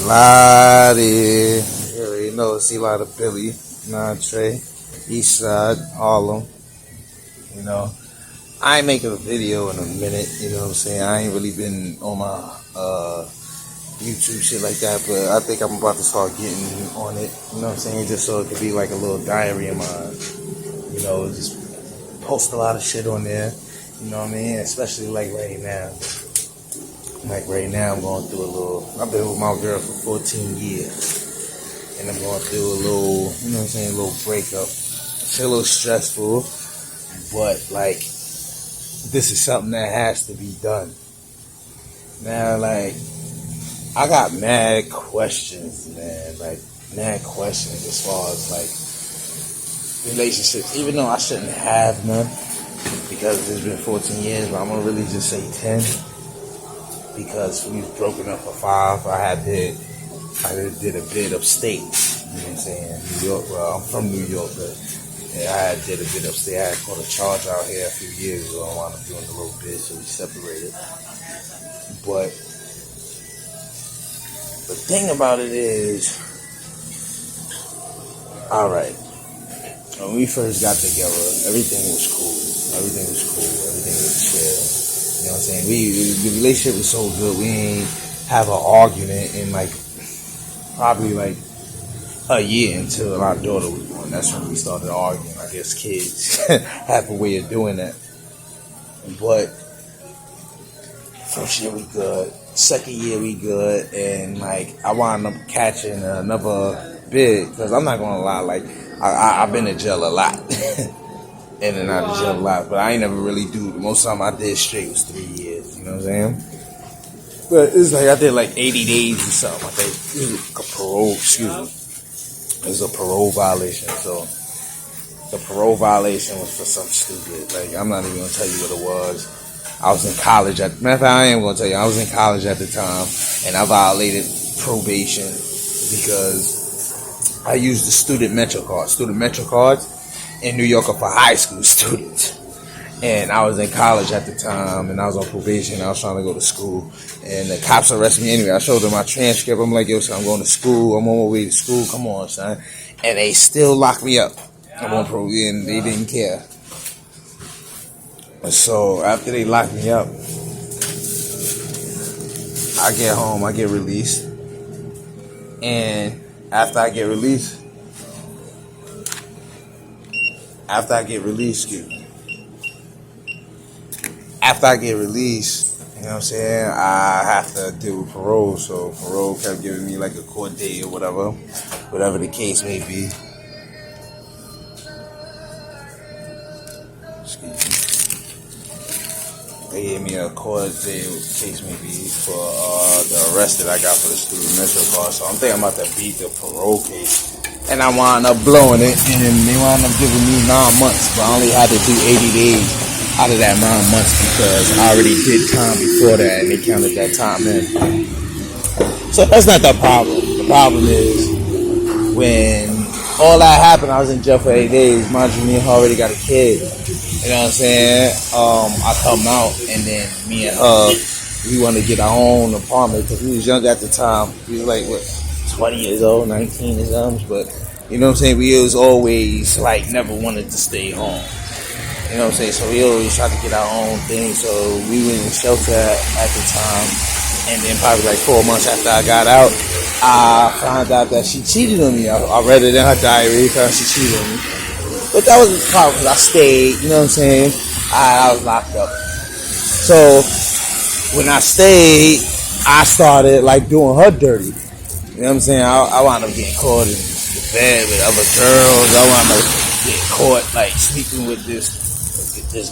Lottie. You already know, see a lot of Billy, Trey, East Side, Harlem. You know, I ain't making a video in a minute, you know what I'm saying? I ain't really been on my YouTube shit like that, but I think I'm about to start getting on it, you know what I'm saying? Just so it could be like a little diary of mine, you know, just post a lot of shit on there, you know what I mean? Especially like right now. Like right now, I'm going through a little, I've been with my girl for 14 years, and I'm going through a little, you know what I'm saying, a little breakup. It's a little stressful, but like, this is something that has to be done. Now, like, I got mad questions, man, like, mad questions as far as like, relationships, even though I shouldn't have none, because it's been 14 years, but I'm gonna really just say 10. Because we was broken up for 5. I did a bit upstate. You know what I'm saying? New York. Well, I'm from New York, but yeah, I did a bit upstate. I had caught a charge out here a few years ago. I wound up doing a little bit, so we separated. But the thing about it is, all right. When we first got together, everything was cool. Everything was chill. You know what I'm saying? The relationship was so good, we ain't have an argument in like, probably like a year until our daughter was born. That's when we started arguing. I guess kids have a way of doing that. But first year we good, second year we good, and like I wound up catching another bid, because I'm not gonna lie, like I've been in jail a lot. In and out of jail a lot, but I ain't never really do. Most of the time I did straight was 3 years, you know what I'm saying? But it's like I did like 80 days or something. I think it was a parole, it was a parole violation. So the parole violation was for something stupid. Like, I'm not even gonna tell you what it was. I was in college matter of fact, I am gonna tell you, I was in college at the time, and I violated probation because I used the student metro cards in New York are for high school students. And I was in college at the time, and I was on probation. I was trying to go to school, and the cops arrested me anyway. I showed them my transcript. I'm like, yo, son, I'm going to school. I'm on my way to school. Come on, son. And they still locked me up. I'm on probation, and they didn't care. So after they locked me up, I get home. I get released. And after I get released, you know what I'm saying, I have to deal with parole. So parole kept giving me like a court date or whatever the case may be. Excuse me. They gave me a court date, case may be, for the arrest that I got for the student metro card. So I'm thinking I'm about to beat the parole case. And I wound up blowing it, and they wound up giving me 9 months, but I only had to do 80 days out of that 9 months because I already did time before that, and they counted that time in. So that's not the problem. The problem is when all that happened, I was in jail for 8 days. Mind you, me and her already got a kid. You know what I'm saying? I come out, and then me and her, we wanted to get our own apartment because we was young at the time. We was like, what? 20 years old, 19 or something, but you know what I'm saying, we was always like never wanted to stay home, you know what I'm saying, so we always tried to get our own thing. So we went in shelter at the time, and then probably like 4 months after I got out, I found out that she cheated on me. I read it in her diary, found she cheated on me, but that wasn't the problem because I stayed, you know what I'm saying, I was locked up. So when I stayed, I started like doing her dirty. You know what I'm saying? I wound up getting caught in the bed with other girls. I wound up getting caught like sleeping with this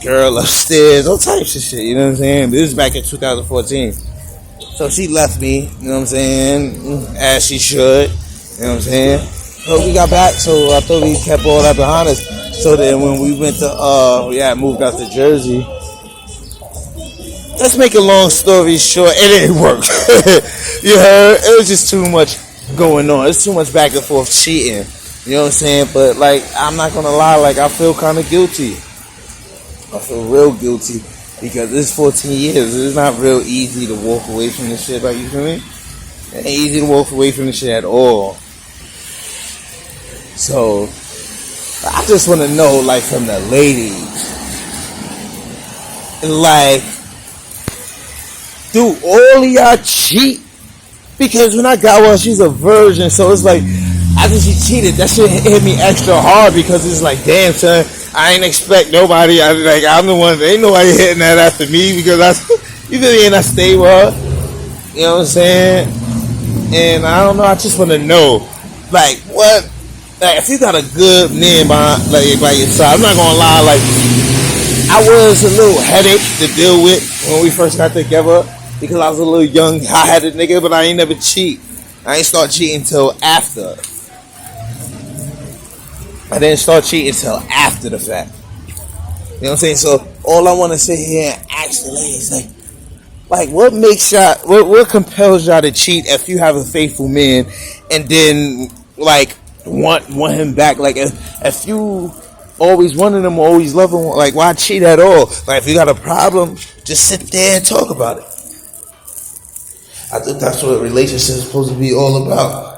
girl upstairs, all types of shit. You know what I'm saying? This is back in 2014. So she left me. You know what I'm saying? As she should. You know what I'm saying? So we got back. So I thought we kept all that behind us. So then when we went to we had moved out to Jersey. Let's make a long story short. It didn't work. You heard? It was just too much going on. It's too much back and forth cheating. You know what I'm saying? But like, I'm not gonna lie. Like, I feel kind of guilty. I feel real guilty because it's 14 years. It's not real easy to walk away from this shit. Like, you feel me? It ain't easy to walk away from the shit at all. So I just want to know, like, from the ladies, like, do all of y'all cheat? Because when I got one, she's a virgin, so it's like, after she cheated, that shit hit me extra hard, because it's like, damn, son, I ain't expect nobody. I'm the one. Ain't nobody hitting that after me, because you feel me? And I stay with her. You know what I'm saying? And I don't know. I just want to know, like, what? Like, if you got a good man by your side, I'm not gonna lie. Like, I was a little headache to deal with when we first got together, because I was a little young, hot-headed nigga, but I ain't never cheat. I ain't start cheating until after. I didn't start cheating until after the fact. You know what I'm saying? So all I want to sit here and ask the ladies, like, what makes y'all, what compels y'all to cheat if you have a faithful man, and then, like, want him back? Like, if you always wanted him, always love him, like, why cheat at all? Like, if you got a problem, just sit there and talk about it. I think that's what a relationship is supposed to be all about.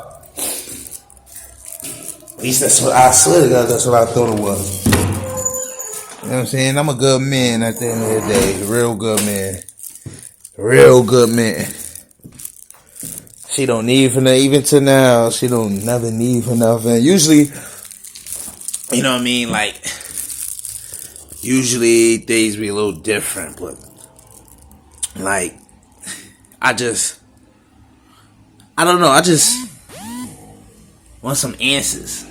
At least that's what I swear to God, that's what I thought it was. You know what I'm saying? I'm a good man at the end of the day. Real good man. Real good man. She don't need for nothing. Even to now, she don't never need for nothing. Usually, you know what I mean? Like, usually things be a little different, but, like, I don't know. I just want some answers.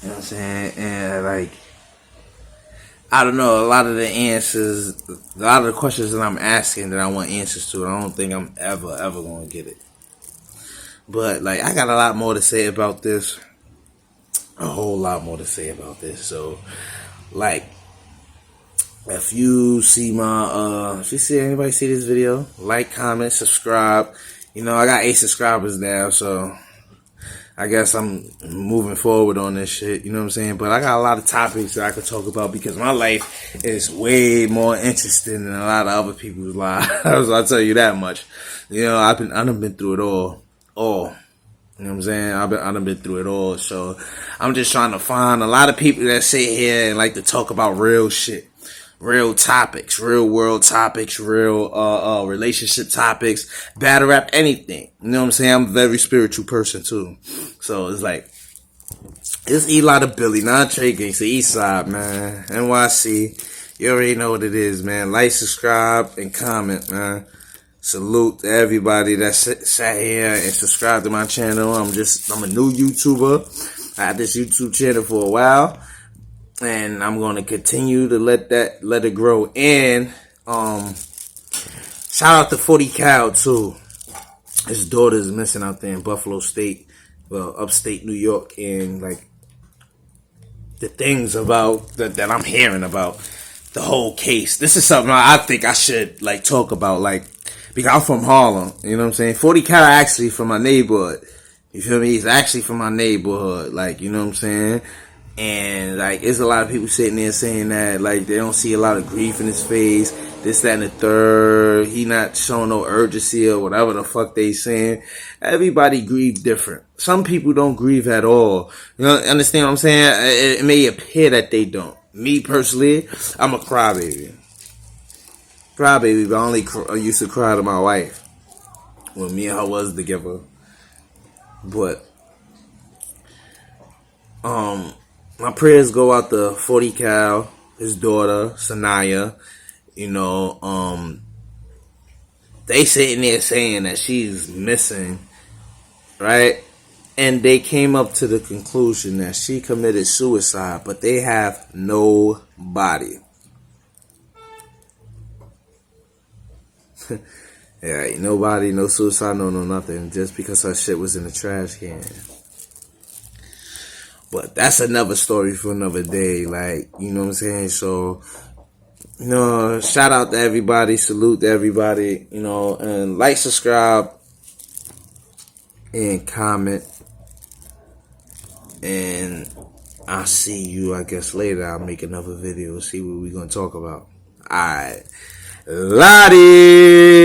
You know what I'm saying? And, like, I don't know. A lot of the answers, a lot of the questions that I'm asking that I want answers to, I don't think I'm ever going to get it. But, like, I got a lot more to say about this. A whole lot more to say about this. So, like, if you see anybody see this video, like, comment, subscribe. You know, I got 8 subscribers now, so I guess I'm moving forward on this shit. You know what I'm saying? But I got a lot of topics that I could talk about, because my life is way more interesting than a lot of other people's lives. I'll tell you that much. You know, I done been through it all. You know what I'm saying? I done been through it all. So I'm just trying to find a lot of people that sit here and like to talk about real shit. Real topics, real world topics, real relationship topics, battle rap, anything. You know what I'm saying? I'm a very spiritual person too. So it's like, it's Eli the Billy, not Trey Gangsta, East Side, man. NYC. You already know what it is, man. Like, subscribe, and comment, man. Salute to everybody that sat here and subscribed to my channel. I'm a new YouTuber. I had this YouTube channel for a while, and I'm going to continue to let it grow. And shout out to 40 Cal too. His daughter's missing out there in Buffalo State, well, upstate New York, and like the things about that I'm hearing about the whole case. This is something I think I should like talk about, like, because I'm from Harlem. You know what I'm saying? 40 Cal actually from my neighborhood. You feel me? He's actually from my neighborhood. Like, you know what I'm saying? And, like, there's a lot of people sitting there saying that, like, they don't see a lot of grief in his face, this, that, and the third. He not showing no urgency or whatever the fuck they saying. Everybody grieve different. Some people don't grieve at all. You know, understand what I'm saying? It may appear that they don't. Me, personally, I'm a crybaby. Crybaby, but I used to cry to my wife when me and her was together. But, my prayers go out to 40 Cal, his daughter, Sanaya. You know, they sitting there saying that she's missing, right? And they came up to the conclusion that she committed suicide, but they have no body. Yeah, ain't nobody, no suicide, no nothing, just because her shit was in the trash can. But that's another story for another day, like, you know what I'm saying? So, you know, shout out to everybody, salute to everybody, you know, and like, subscribe, and comment. And I'll see you, I guess, later. I'll make another video, see what we're going to talk about. Alright. Lottie.